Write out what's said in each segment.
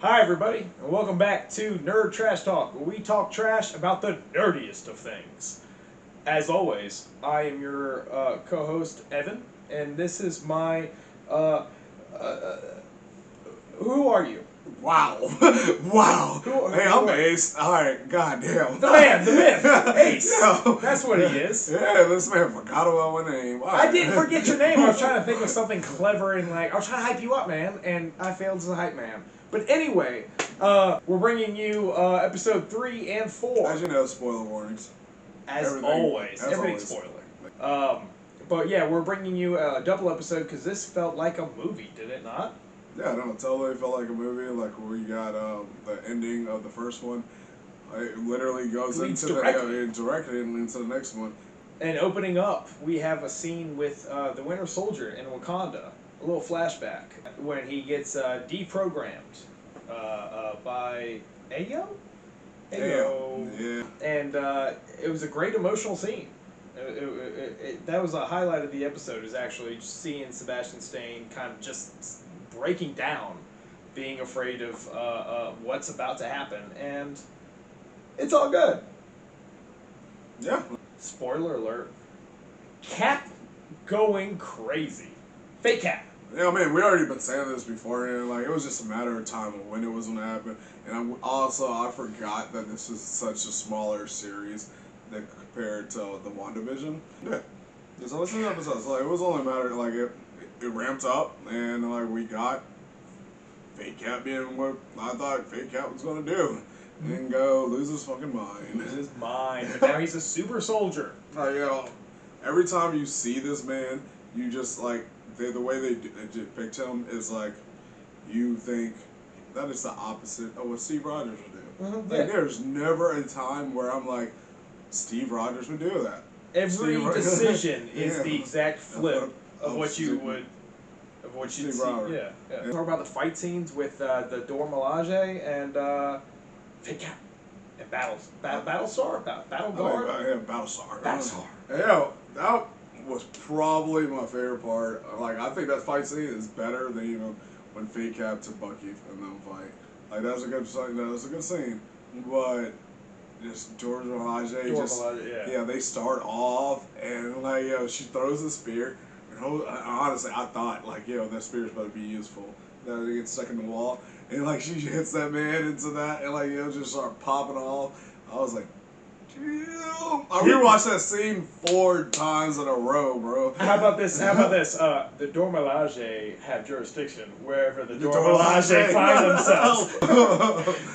Hi everybody, and welcome back to Nerd Trash Talk, where we talk trash about the nerdiest of things. As always, I am your co-host, Evan, and this is my, who are you? Wow. Wow. Hey, I'm Ace. Alright, goddamn. The man, the myth, Ace. Yo. That's what he is. Yeah, this man forgot about my name. I didn't forget your name. I was trying to think of something clever and I was trying to hype you up, man, and I failed as a hype man. But anyway, we're bringing you episode 3 and 4. As you know, spoiler warnings. Everything's spoiler. But yeah, we're bringing you a double episode because this felt like a movie, did it not? Yeah, no, it totally felt like a movie. Like we got the ending of the first one. It literally goes directly into the next one. And opening up, we have a scene with the Winter Soldier in Wakanda. A little flashback when he gets deprogrammed by Ayo. Yeah. And it was a great emotional scene. That was a highlight of the episode, is actually just seeing Sebastian Stan kind of just breaking down, being afraid of what's about to happen, and it's all good. Yeah. Spoiler alert. Cap going crazy. Fake Cap. Yeah, man, we already been saying this beforehand. Like, it was just a matter of time of when it was going to happen. And I forgot that this is such a smaller series than compared to the WandaVision. Yeah. There's only 6 episodes. Like, it was only a matter of, like, it ramped up, and, like, we got Fake Cap being what I thought Fake Cap was going to do. And go lose his fucking mind. Lose his mind. But now he's a super soldier. Like, every time you see this man, you just, like, the way they depict him is like, you think that is the opposite of what Steve Rogers would do. Mm-hmm, like, there's never a time where I'm like, Steve Rogers would do that. Every decision is the exact flip of what you see. Yeah. Talk about the fight scenes with the Dora Milaje and Fake Cap and Battlestar. Yeah, Battlestar. Battlestar. Yeah, that was probably my favorite part. Like, I think that fight scene is better than even when Fake Cap to Bucky and them fight. Like, that's a good scene. But just George Milaje, yeah, they start off and like, she throws the spear. And honestly, I thought like, that spear's about to be useful. That it gets stuck in the wall, and like she hits that man into that, and like just start popping off. I was like, damn. I rewatched that scene 4 times in a row, bro. How about this? The Dora Milaje have jurisdiction wherever the Dora Milaje find themselves.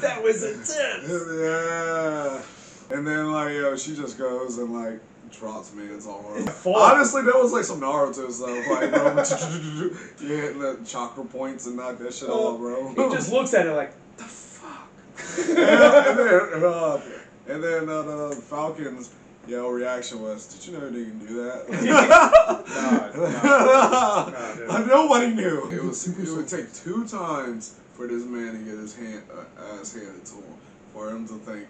That was intense. Yeah. And then like she just goes and like drops man's arm. Honestly, that was like some Naruto stuff. Like, bro, you're hitting the chakra points and knock that shit off, bro. He just looks at it like, the fuck. And then the Falcons, reaction was, did you know they can do that? No, nobody knew. It would take 2 times for this man to get his ass handed to him, for him to think,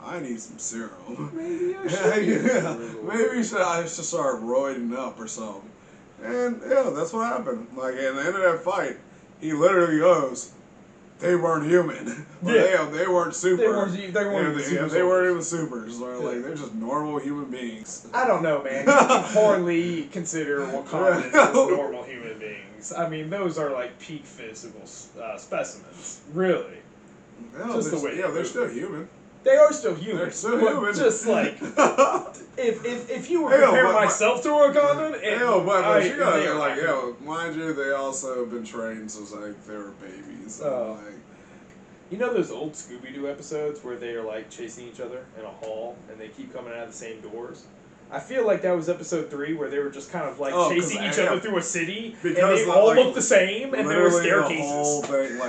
I need some serum. Maybe I should. Maybe I should start roiding up or something. And that's what happened. Like, at the end of that fight, he literally goes, they weren't human. They weren't super. They weren't even supers. Like, they're just normal human beings. I don't know, man. You can hardly consider Wakandans as normal human beings. I mean, those are like peak physical specimens. Really. They're still human. They are still human. They're still human. Just like, if you were comparing myself to Wakandan, mind you, they also have been trained since like they were babies. So, you know those old Scooby-Doo episodes where they are like chasing each other in a hall and they keep coming out of the same doors? I feel like that was episode 3 where they were just kind of like chasing each other through a city and they all looked the same and there were staircases. The whole thing,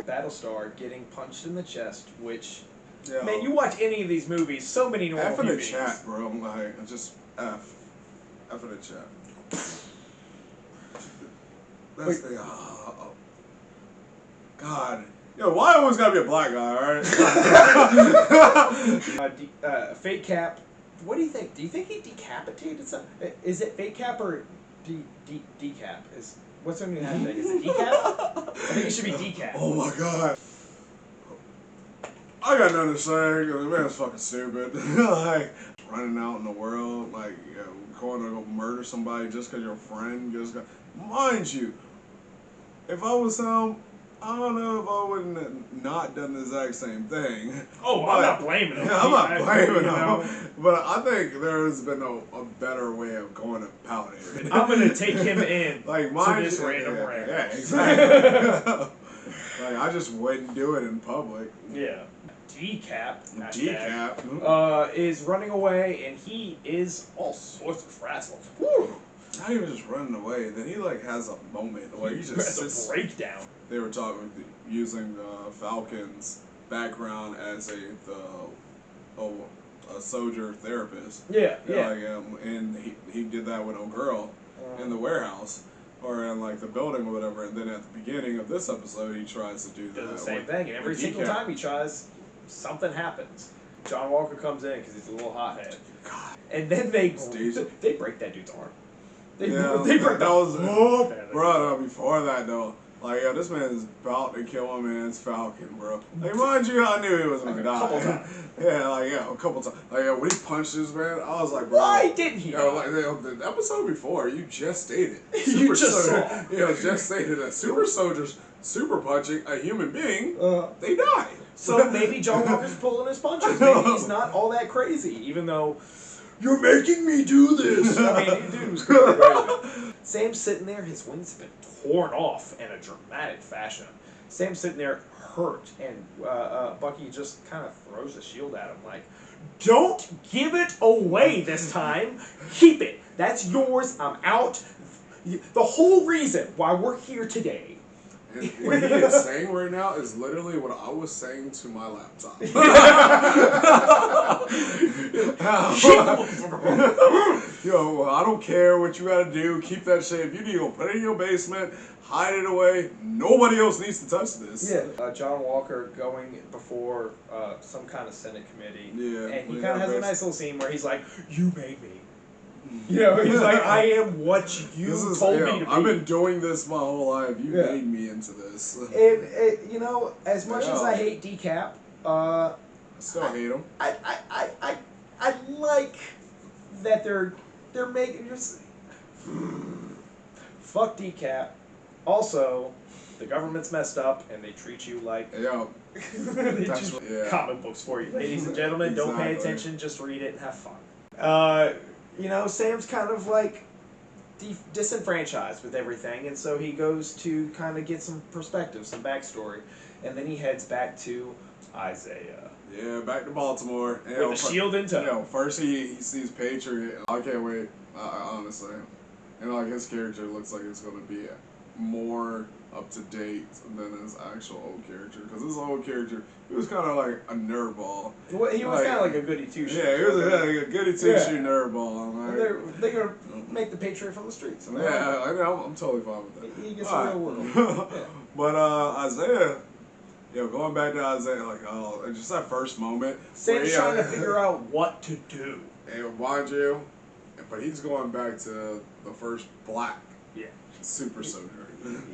Battlestar getting punched in the chest, which... Yeah. Man, you watch any of these movies, so many normal F in human the chat, bro. Like, just F. F in the chat. That's the... God. Why always gotta be a black guy, alright? Fake Cap. What do you think? Do you think he decapitated some? Is it Fake Cap or decap? what's her new hashtag? Is it decaf? I think it should be decaf. Oh my god. I got nothing to say because the man's fucking stupid. Like, running out in the world, like, you know, going to go murder somebody just because your friend just got. Mind you, if I was him, I don't know if I wouldn't have not done the exact same thing. Oh, but, I'm not blaming him. Yeah, I'm not blaming him. Know? But I think there has been a better way of going about it. I'm going to take him in like, to this random rant. Yeah, exactly. Like, I just wouldn't do it in public. Yeah. Decap, is running away, and he is all sorts of frazzled. Woo! Not even just running away. Then he like has a moment where he just sits. A breakdown. They were talking using Falcon's background as a soldier therapist. Yeah, yeah. Like, and he did that with a girl in the warehouse. Or in like the building or whatever, and then at the beginning of this episode, he tries to do the same thing, and every single time he tries, something happens. John Walker comes in because he's a little hothead, and then they break that dude's arm. They break that was bro. Before that though, like this man is about to kill a man's Falcon, bro. Like mind you, I knew he was gonna die. A couple times. A couple times. Like when he punched this man, I was like, bro, why didn't he? Like the episode before, you just stated. You just saw. Just stated that super soldiers super punching a human being, they die. So maybe John Walker's pulling his punches. Maybe he's not all that crazy, even though you're making me do this. I mean, dude was crazy. Sam's sitting there, his wings have been torn off in a dramatic fashion. Sam's sitting there hurt, and Bucky just kind of throws the shield at him like, don't give it away this time. Keep it. That's yours. I'm out. The whole reason why we're here today. And what he is saying right now is literally what I was saying to my laptop. Yo, I don't care what you gotta do. Keep that shit. If you need to go put it in your basement, hide it away. Nobody else needs to touch this. Yeah. John Walker going before some kind of Senate committee. Yeah. And he kind of has a nice little scene where he's like, you made me. You know, he's like, I am what you told me to be. I've been doing this my whole life. You made me into this. You know, as much as I hate Decap, I still hate him. I like that they're making just fuck Decap. Also, the government's messed up and they treat you like comic books for you, ladies and gentlemen. Exactly. Don't pay attention, just read it and have fun. You know, Sam's kind of like disenfranchised with everything, and so he goes to kind of get some perspective, some backstory, and then he heads back to Isaiah. Yeah, back to Baltimore. With the shield in tow. You know, first he sees Patriot. I can't wait, honestly. And like his character looks like it's going to be more up to date than his actual old character. Because his old character, he was kind of like a nerdball. Well, he was kind of like a goody two shoes. Yeah, he was like a goody two shoe nerdball. Like, they're gonna make the Patriot from the streets. I'm totally fine with that. He gets the real world. But Isaiah. Going back to Isaiah, like, just that first moment. Sam's trying to figure out what to do. And mind you, but he's going back to the first black super soldier.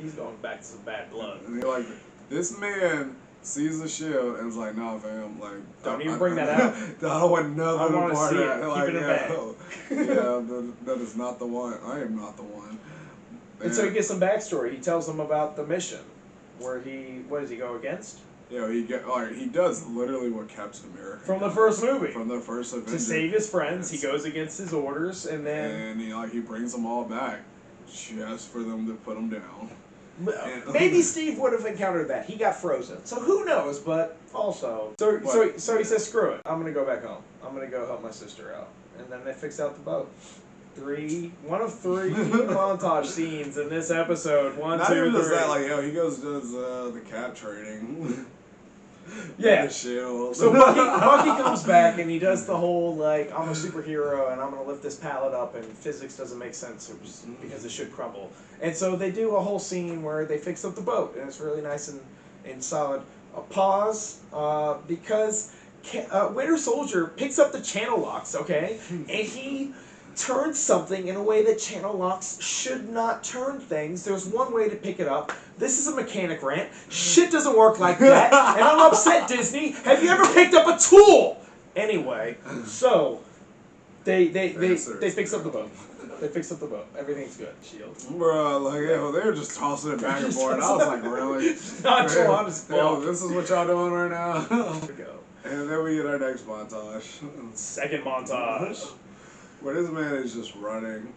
He's going back to some bad blood. And like, this man sees the shield and is like, nah, fam, like, don't even bring that out. I don't want nothing to part of that. Like, keep it in bag. That is not the one. I am not the one. And so he gets some backstory. He tells them about the mission. Where what does he go against? He does literally what Captain America from the first movie. From the first Avenger. To save his friends, he goes against his orders, and then he brings them all back, just for them to put them down. Maybe Steve would have encountered that. He got frozen, so who knows? But also, so he says, "Screw it. I'm gonna go back home. I'm gonna go help my sister out." And then they fix out the boat. One of three montage scenes in this episode. Not even just that, he goes does the cat training. Yeah. The shield. So Bucky comes back and he does the whole I'm a superhero and I'm gonna lift this pallet up and physics doesn't make sense because it should crumble. And so they do a whole scene where they fix up the boat and it's really nice and solid. A pause because Winter Soldier picks up the channel locks, okay, and he turns something in a way that channel locks should not turn things. There's one way to pick it up. This is a mechanic rant. Shit doesn't work like that, and I'm upset, Disney. Have you ever picked up a tool? Anyway, so they fix up the boat. They fixed up the boat. Everything's good. Shield. Bro, like, yo, they were just tossing it back and forth. I was like, really? Nonchalant as fuck. Yo, this is what y'all doing right now? Here we go. And then we get our next montage. Second montage. Where this man is just running,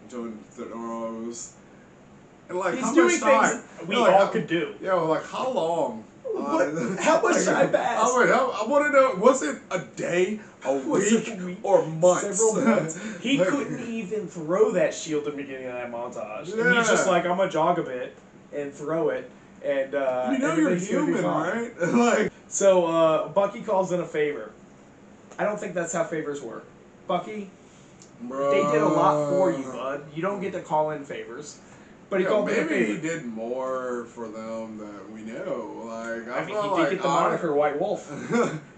doing throws. And like, He's how doing much time? things we like, all could do. Yo, like, how long? How much time passed? I want to know, was it a day, a week, or months? Several months. He couldn't even throw that shield at the beginning of that montage. Yeah. And he's just like, I'm going to jog a bit and throw it. And you know you're human, right? Like, so Bucky calls in a favor. I don't think that's how favors work. Bucky, bro, they did a lot for you, bud. You don't get to call in favors. But he called in a favor. Maybe he did more for them than we know. Like, I mean, he did get the moniker White Wolf.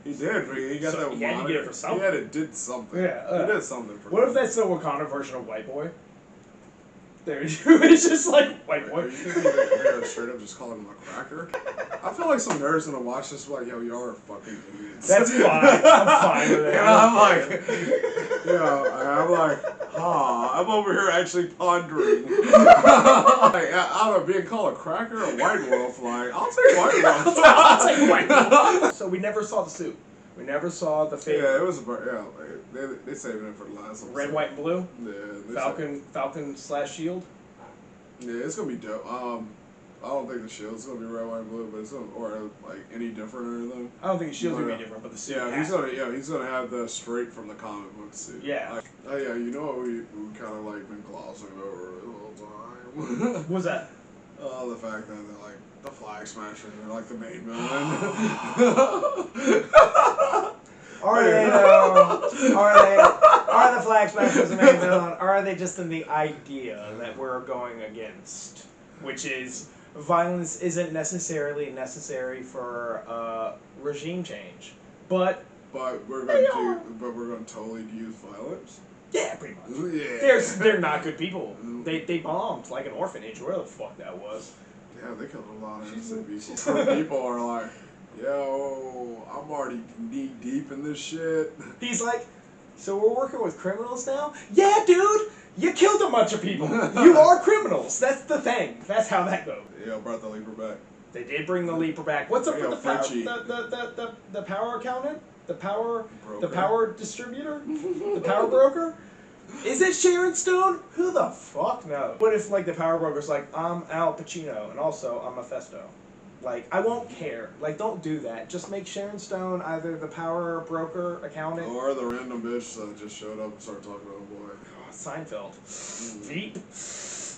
He did. He got that he had moniker. to get it for something. He had to did something. Yeah. He did something for What them. if that's the Wakanda version of White Boy? There it's just like White Boy. Are you thinking they're straight up just calling him a cracker? I feel like some nerds gonna watch this like, yo, y'all are fucking idiots. That's fine. I'm fine with it. And I'm like, I'm over here actually pondering. Like, I don't know, being called a cracker or White Wolf, like, I'll take White Wolf. I'll take White Wolf. So we never saw the suit. We never saw the fake. Yeah, it was, they saving it for the last episode. Red, white, and blue? Yeah. Falcon/Shield? Yeah, it's gonna be dope. I don't think the shield's gonna be red, white, and blue, but it's gonna, or like any different or anything. I don't think the shield's gonna be different, but the suit. Yeah, he's gonna have the straight from the comic book suit. Yeah. Like, oh yeah, you know what we kind of like been glossing over the whole time. What's that? Oh, the fact that they're like the Flag Smashers are like the main villain. Are the Flag Smashers the main villain? Or are they just in the idea that we're going against? Which is, violence isn't necessarily necessary for regime change. But we're gonna totally use violence. Yeah, pretty much. Yeah. They're not good people. They bombed like an orphanage, where the fuck that was. Yeah, they killed a lot of innocent people. Some people are like, yo, I'm already knee deep in this shit. He's like, so we're working with criminals now? Yeah, dude! You killed a bunch of people! You are criminals! That's the thing. That's how that goes. Yeah, brought the Leaper back. They did bring the Leaper back. What's up with the power the power accountant? The power distributor? The power broker? Is it Sharon Stone? Who the fuck knows? What if like the power broker's like, I'm Al Pacino and also I'm Mephisto? Like, I won't care. Like, don't do that. Just make Sharon Stone either the power broker accountant or the random bitch that just showed up and started talking to a boy. Oh, Seinfeld. Veep.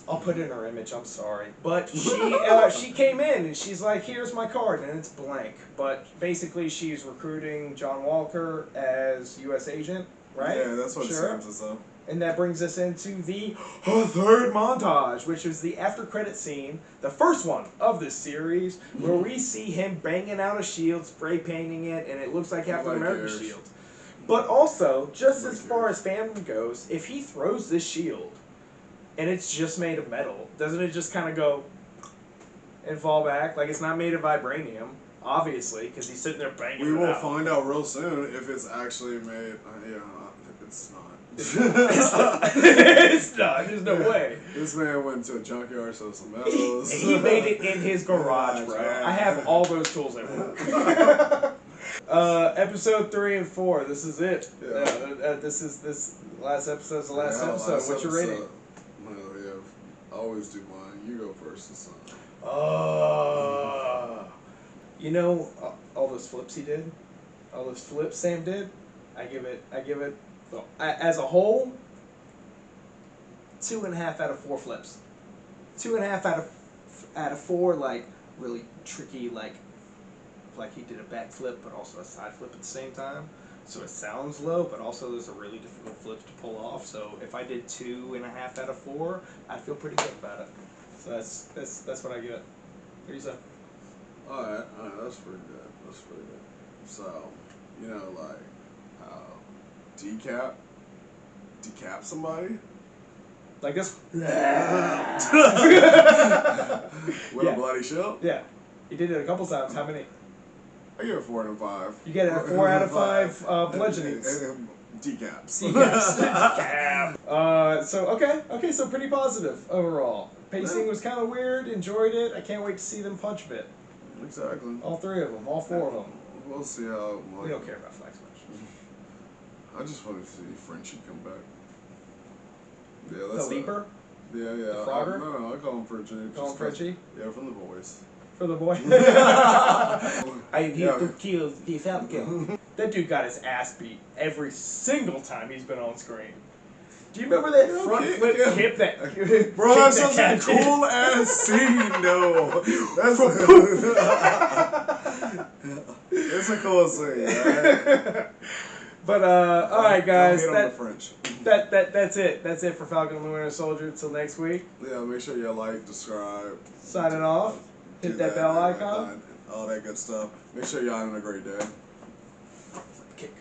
I'll put in her image, I'm sorry. But she came in and she's like, here's my card, and it's blank. But basically she's recruiting John Walker as U.S. agent, right? Yeah, that's what it seems as though. And that brings us into the third montage, which is the after credit scene, the first one of this series, where we see him banging out a shield, spray painting it, and it looks like Captain America's shield. But also, just as far as fandom goes, if he throws this shield, and it's just made of metal, doesn't it just kind of go and fall back? Like, it's not made of vibranium, obviously, because he's sitting there banging it out. We will find out real soon if it's actually made. It's not. It's not. There's no way. This man went to a junkyard, so some metals. He made it in his garage, bro. Yeah. I have all those tools at work. Episode 3 and 4. This is it. Yeah. This last episode's the last episode. What's your rating? I always do mine. You go first this time. You know all those flips he did, all those flips Sam did. I give it. Well, as a whole, 2.5 out of 4 flips. 2.5 out of 4, like really tricky, like he did a back flip, but also a side flip at the same time. So it sounds low, but also those are really difficult flips to pull off. So if I did 2.5 out of 4, I'd feel pretty good about it. So that's what I get. What do you say? Alright, that's pretty good. So, like how Decap decap somebody Like this. with Yeah. a bloody shield. Yeah. He did it a couple times. How many? I give it 4 out of 5. You get a 4 out of 5 bludgeonings. Decaps. Decap. So okay, so pretty positive overall. Pacing was kind of weird. Enjoyed it. I can't wait to see them punch bit. Exactly. All 3 of them. All 4 of them. We'll see how. Like, We don't care about flag smash. I just want to see Frenchie come back. Yeah, that's The Leaper? Yeah. The Frogger? No, I call him Frenchie. Call him Frenchie? Yeah, from The Voice. For the boy. I am here to kill the Falcon. That dude got his ass beat every single time he's been on screen. Do you remember that front flip kick that Bro, kick that's that such a cat did? cool ass scene, though. It's a cool scene, right? But all right, guys. Don't hate on the French. That's it. That's it for Falcon and Winter Soldier. Until next week. Yeah, make sure you like, subscribe. Signing off. Hit that bell icon. All that good stuff. Make sure y'all having a great day. Kick.